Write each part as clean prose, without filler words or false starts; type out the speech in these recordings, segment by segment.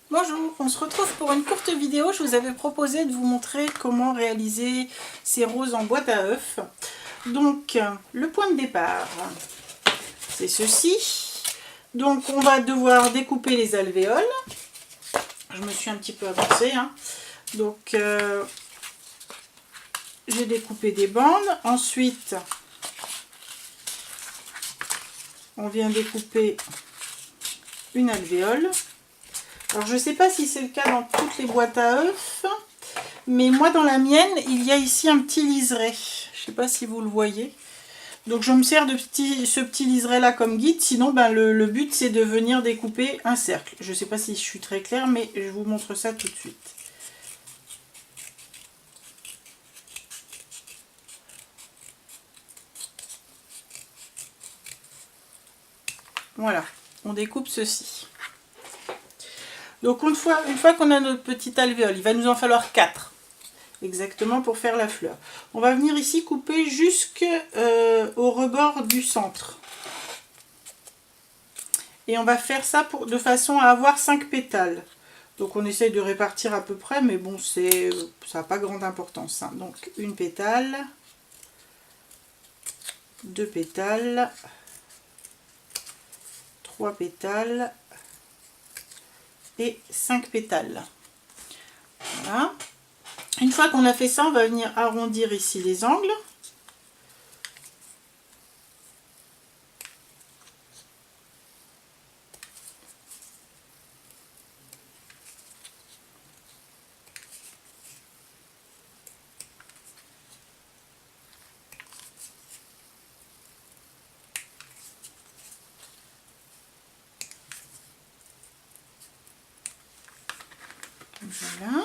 Bonjour, on se retrouve pour une courte vidéo. Je vous avais proposé de vous montrer comment réaliser ces roses en boîte à œufs. Donc, le point de départ, c'est ceci. Donc, on va devoir découper les alvéoles. Je me suis un petit peu avancée. Donc, j'ai découpé des bandes. Ensuite, on vient découper une alvéole. Alors je ne sais pas si c'est le cas dans toutes les boîtes à œufs, mais moi dans la mienne, il y a ici un petit liseré. Je ne sais pas si vous le voyez. Donc je me sers de ce petit liseré là comme guide, sinon le but c'est de venir découper un cercle. Je ne sais pas si je suis très claire, mais je vous montre ça tout de suite. Voilà, on découpe ceci. Donc une fois qu'on a notre petite alvéole, il va nous en falloir 4 exactement pour faire la fleur. On va venir ici couper jusqu'au rebord du centre. Et on va faire ça de façon à avoir 5 pétales. Donc on essaye de répartir à peu près, mais bon, ça n'a pas grande importance. Donc une pétale, 2 pétales, 3 pétales et 5 pétales. Voilà. Une fois qu'on a fait ça, on va venir arrondir ici les angles. Voilà.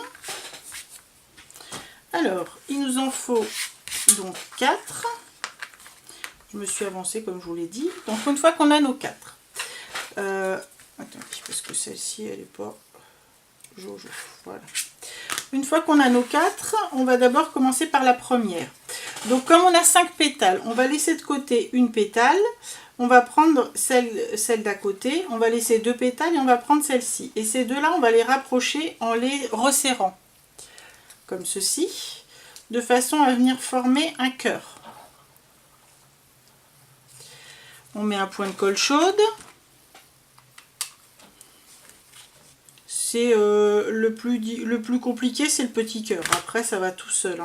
Alors, il nous en faut donc 4. Je me suis avancée comme je vous l'ai dit. Donc une fois qu'on a nos 4. Attendez, parce que celle-ci, elle n'est pas jojo. Voilà. Une fois qu'on a nos 4, on va d'abord commencer par la première. Donc comme on a 5 pétales, on va laisser de côté une pétale. On va prendre celle d'à côté, on va laisser 2 pétales et on va prendre celle-ci. Et ces deux-là, on va les rapprocher en les resserrant. Comme ceci, de façon à venir former un cœur. On met un point de colle chaude. C'est le plus compliqué, c'est le petit cœur. Après, ça va tout seul.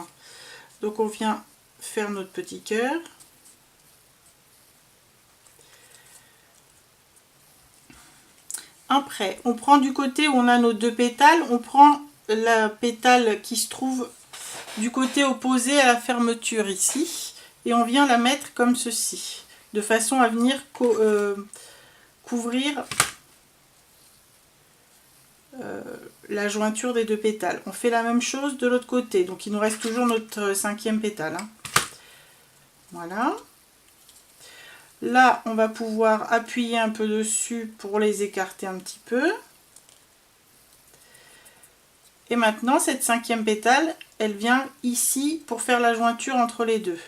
Donc, on vient faire notre petit cœur. Après, on prend du côté où on a nos 2 pétales, on prend la pétale qui se trouve du côté opposé à la fermeture ici, et on vient la mettre comme ceci, de façon à venir couvrir la jointure des 2 pétales. On fait la même chose de l'autre côté, donc il nous reste toujours notre 5e pétale. Voilà. Là, on va pouvoir appuyer un peu dessus pour les écarter un petit peu. Et maintenant, cette 5e pétale, elle vient ici pour faire la jointure entre les deux.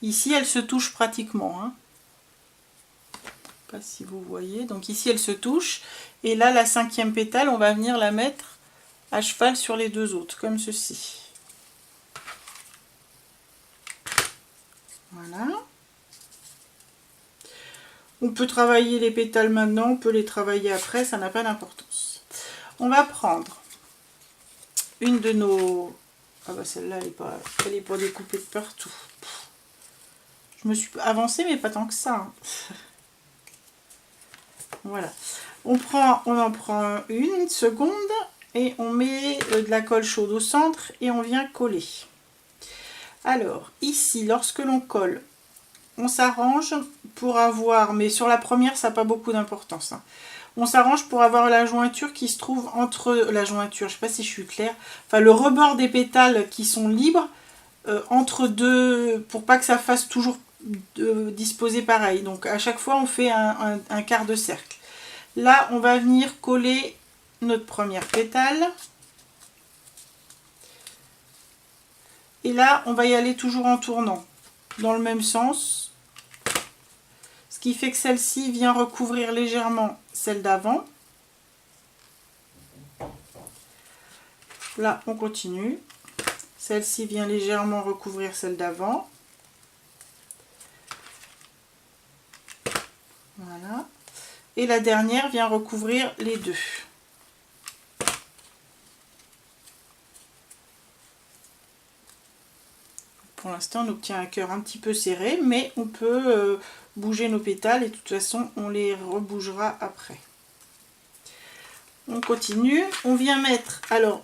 Ici, elle se touche pratiquement. Je ne sais pas si vous voyez. Donc ici, elle se touche. Et là, la 5e pétale, on va venir la mettre à cheval sur les deux autres, comme ceci. Voilà. On peut travailler les pétales maintenant, on peut les travailler après, ça n'a pas d'importance. On va prendre une de nos... Ah bah celle-là, elle est pas découpée de partout. Je me suis avancée, mais pas tant que ça. Voilà. On en prend une seconde et on met de la colle chaude au centre et on vient coller. Alors, ici, lorsque l'on colle, on s'arrange pour avoir, mais sur la première ça n'a pas beaucoup d'importance, on s'arrange pour avoir la jointure qui se trouve entre la jointure, je ne sais pas si je suis claire, enfin le rebord des pétales qui sont libres entre deux, pour pas que ça fasse toujours disposer pareil. Donc à chaque fois on fait un quart de cercle. Là on va venir coller notre première pétale. Et là on va y aller toujours en tournant dans le même sens, ce qui fait que celle-ci vient recouvrir légèrement celle d'avant. Là, on continue. Celle-ci vient légèrement recouvrir celle d'avant. Voilà. Et la dernière vient recouvrir les deux. Pour l'instant, on obtient un cœur un petit peu serré, mais on peut bouger nos pétales et de toute façon, on les rebougera après. On continue. On vient mettre... Alors,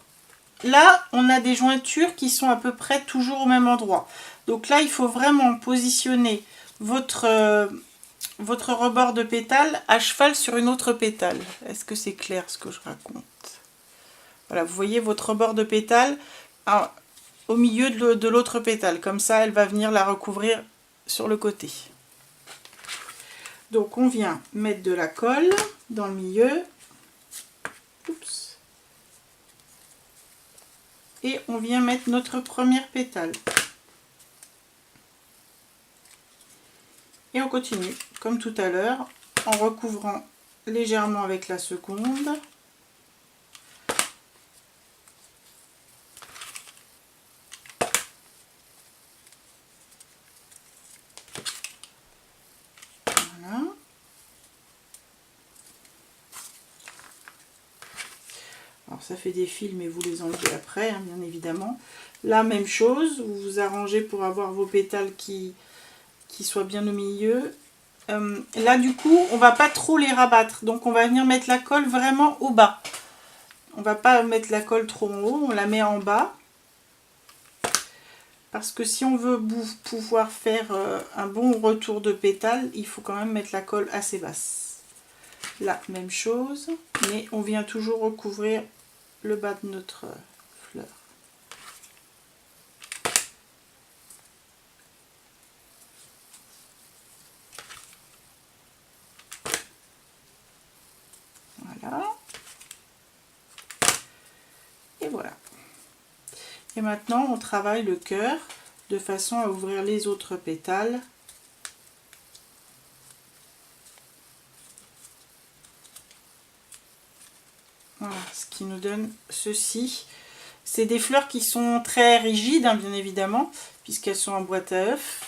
là, on a des jointures qui sont à peu près toujours au même endroit. Donc là, il faut vraiment positionner votre rebord de pétale à cheval sur une autre pétale. Est-ce que c'est clair ce que je raconte? Voilà, vous voyez votre rebord de pétale au milieu de l'autre pétale. Comme ça, elle va venir la recouvrir sur le côté. Donc, on vient mettre de la colle dans le milieu. Oups. Et on vient mettre notre première pétale. Et on continue, comme tout à l'heure, en recouvrant légèrement avec la seconde. Voilà. Alors ça fait des fils, mais vous les enlevez après, hein, bien évidemment. Là, même chose, vous vous arrangez pour avoir vos pétales qui soient bien au milieu. Là, du coup, on va pas trop les rabattre. Donc, on va venir mettre la colle vraiment au bas. On va pas mettre la colle trop en haut, on la met en bas. Parce que si on veut pouvoir faire un bon retour de pétales, il faut quand même mettre la colle assez basse. Là, même chose, mais on vient toujours recouvrir le bas de notre fleur. Voilà. Et voilà. Et maintenant, on travaille le cœur de façon à ouvrir les autres pétales. Voilà, ce qui nous donne ceci. C'est des fleurs qui sont très rigides, hein, bien évidemment, puisqu'elles sont en boîte à œufs.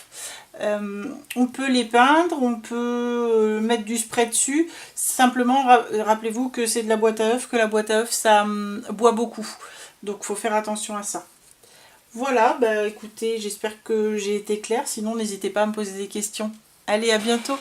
On peut les peindre, on peut mettre du spray dessus. Simplement, rappelez-vous que c'est de la boîte à œufs, que la boîte à œufs, ça boit beaucoup. Donc, il faut faire attention à ça. Voilà, bah écoutez, j'espère que j'ai été claire. Sinon, n'hésitez pas à me poser des questions. Allez, à bientôt!